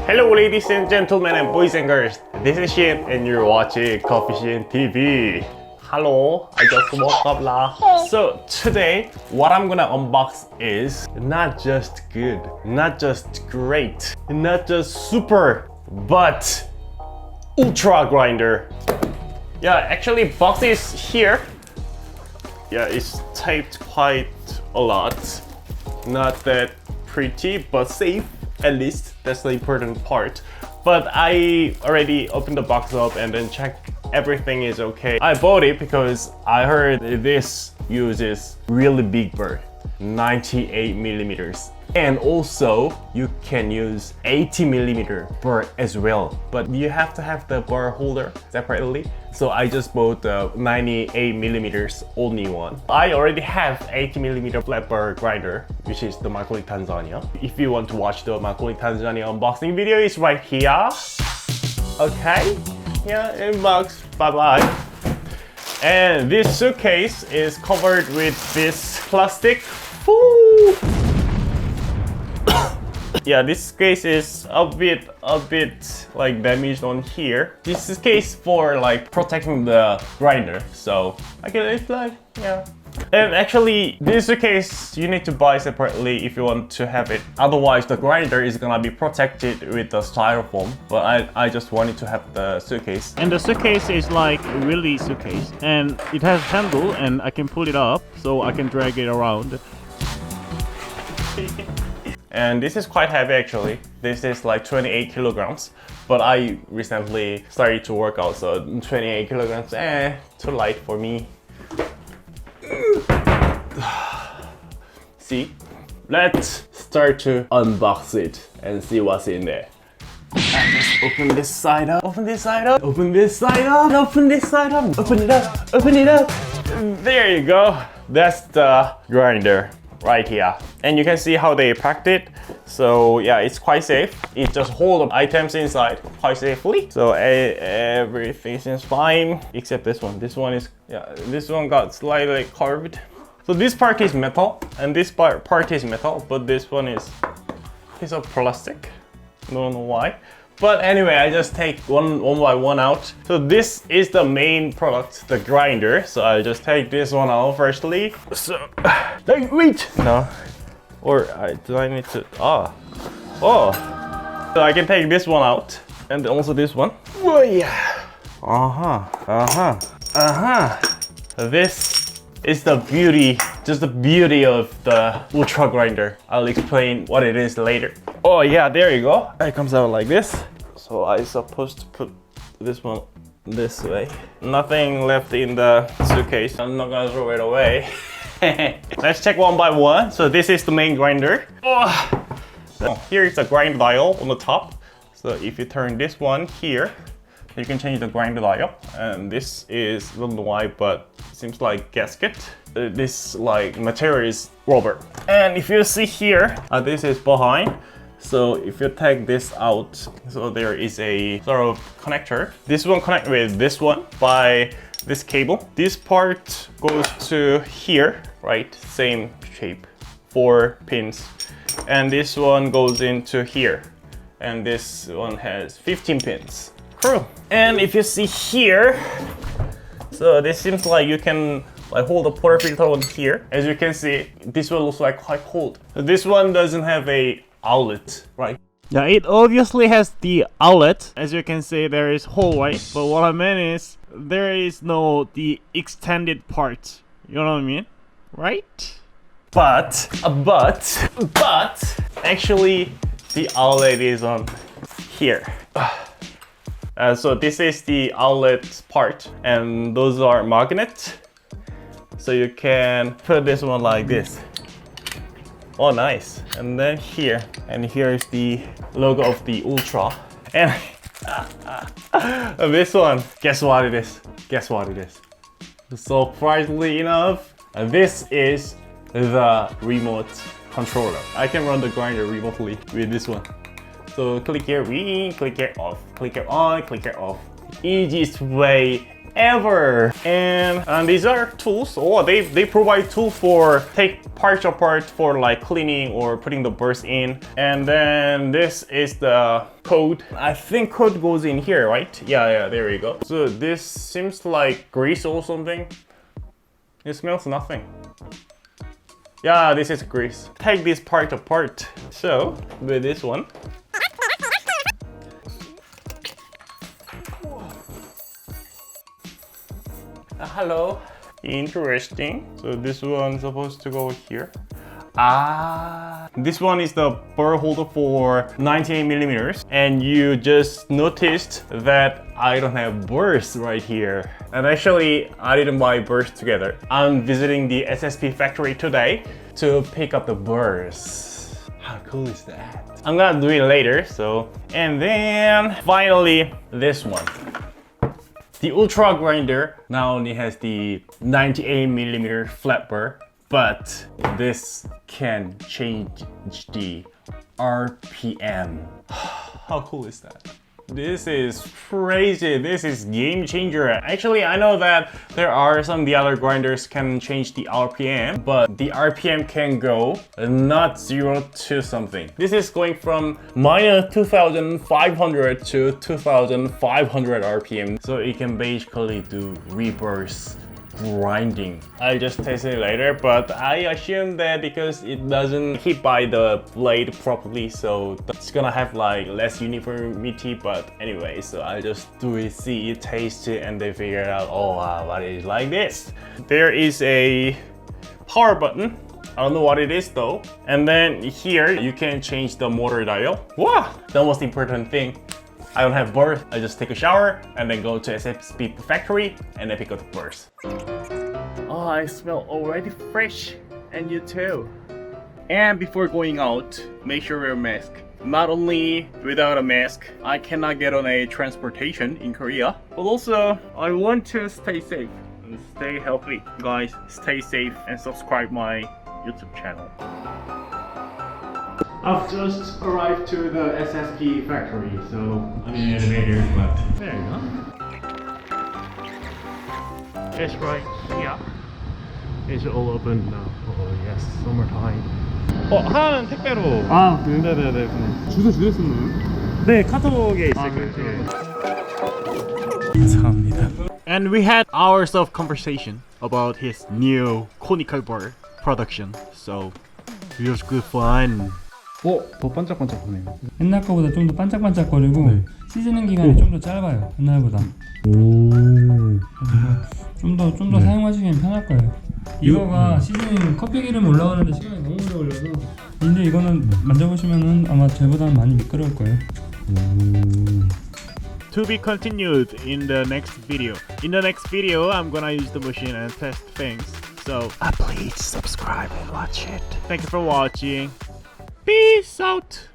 Hello ladies and gentlemen and boys and girls, this is Shin and you're watching Coffee Shin TV. Hello, I just woke up lah. So today, what I'm gonna unbox is not just good, not just great, not just super, but ultra grinder. Yeah, actually box is here. Yeah, it's taped quite a lot. Not that pretty, but safe. At least that's the important part. But I already opened the box up and then checked everything is okay. I bought it because I heard this uses really big bird, 98 millimeters. And also you can use 80 millimeter bird as well. But you have to have the bar holder separately. So I just bought the 98 millimeters only one. I already have 80 millimeter flat bar grinder, which is the Mahlkönig Tanzania. If you want to watch the Mahlkönig Tanzania unboxing video, it's right here. Okay, yeah, inbox, bye bye. And this suitcase is covered with this plastic. Woo! Yeah, this case is a bit like damaged on here. This is case for like protecting the grinder, so I can it's like yeah. And actually, this case you need to buy separately if you want to have it. Otherwise, the grinder is gonna be protected with the styrofoam. But I just wanted to have the suitcase. And the suitcase is like a really suitcase, and it has handle, and I can pull it up so I can drag it around. And this is quite heavy actually. This is like 28 kilograms. But I recently started to work out, so 28 kilograms, too light for me. See? Let's start to unbox it and see what's in there. Just open this side up, open this side up, open this side up, open this side up, open it up, open it up. There you go. That's the grinder right here. And you can see how they packed it. So yeah, it's quite safe. It just holds the items inside quite safely. So everything is fine except this one. This one is, yeah, this one got slightly carved. So this part is metal and this part is metal, but this one is piece of plastic. Don't know why. But anyway, I just take one by one out. So this is the main product, the grinder. So I'll just take this one out firstly. So, wait! No. Or do I need to, oh. So I can take this one out. And also this one. Oh yeah. This is the beauty, just the beauty of the ultra grinder. I'll explain what it is later. Oh yeah, there you go. It comes out like this. So I'm supposed to put this one this way. Nothing left in the suitcase. I'm not gonna throw it away. Let's check one by one. So this is the main grinder. Oh. Here is the grind dial on the top. So if you turn this one here, you can change the grind dial. And this is, I don't know why, but it seems like gasket. This like material is rubber. And if you see here, this is behind. So if you take this out, so there is a sort of connector. This one connects with this one by this cable. This part goes to here, right? Same shape, 4 pins. And this one goes into here. And this one has 15 pins. Cool. And if you see here, so this seems like you can like hold the portafilter on here. As you can see, this one looks like quite cold. So this one doesn't have a outlet, right? Yeah, it obviously has the outlet. As you can see, there is hole, right? But what I meant is there is no the extended part. You know what I mean? Right? But actually the outlet is on here. So this is the outlet part and those are magnets. So you can put this one like this. Oh, nice. And then here, and here is the logo of the Ultra. And this one, guess what it is? Guess what it is? Surprisingly enough, this is the remote controller. I can run the grinder remotely with this one. So click here, click here off, click here on, click here off. Easiest way ever. And these are tools. Oh, they provide tools for take parts apart for like cleaning or putting the burrs in. And then this is the code. I think code goes in here, right? Yeah, there you go. So this seems like grease or something. It smells nothing. Yeah, this is grease. Take this part apart. So with this one. Hello. Interesting. So this one's supposed to go here. This one is the burr holder for 98mm, and you just noticed that I don't have burrs right here. And actually, I didn't buy burrs together. I'm visiting the SSP factory today to pick up the burrs. How cool is that? I'm gonna do it later, so. And then finally, this one. The Ultra Grinder not only has the 98mm flat burr, but this can change the RPM. How cool is that? This is crazy. This is game changer. Actually, I know that there are some the other grinders can change the RPM, but the RPM can go not 0 to something. This is going from minus 2,500 to 2,500 RPM, so it can basically do reverse grinding. I'll just test it later, but I assume that because it doesn't hit by the blade properly, so it's gonna have like less uniformity. But anyway, so I'll just do it, see it, taste it, and then figure out, oh wow, what is like this. There is a power button. I don't know what it is though. And then here you can change the motor dial. Wow, the most important thing. I don't have burrs. I just take a shower and then go to SSP factory and then pick up the burrs. Oh, I smell already fresh, and you too. And before going out, make sure you wear a mask. Not only without a mask, I cannot get on a transportation in Korea, but also I want to stay safe and stay healthy. Guys, stay safe and subscribe my YouTube channel. I've just arrived to the SSP factory, so I'm in the elevator, but there you go. It's right here. It's all open now. Oh yes, summertime. 하나는 택배로. 네네네. 주소 주셨었나요? 네, 카톡에 있을 거예요. 감사합니다. And we had hours of conversation about his new conical burr production, so it was good fun. 더 반짝반짝하네요. 옛날 거보다 좀 더 반짝반짝거리고 네. 시즈닝 기간이 좀 더 짧아요. 옛날보다. 좀 더 사용하시기엔 편할 거예요. 이거가 시즈닝 커피 기름 올라오는데 시간이 너무 오래 걸려서. 근데 이거는 만져보시면은 아마 쟤보다는 많이 미끄러울 거예요. To be continued in the next video. In the next video, I'm gonna use the machine and test things. So please subscribe and watch it. Thank you for watching. Peace out.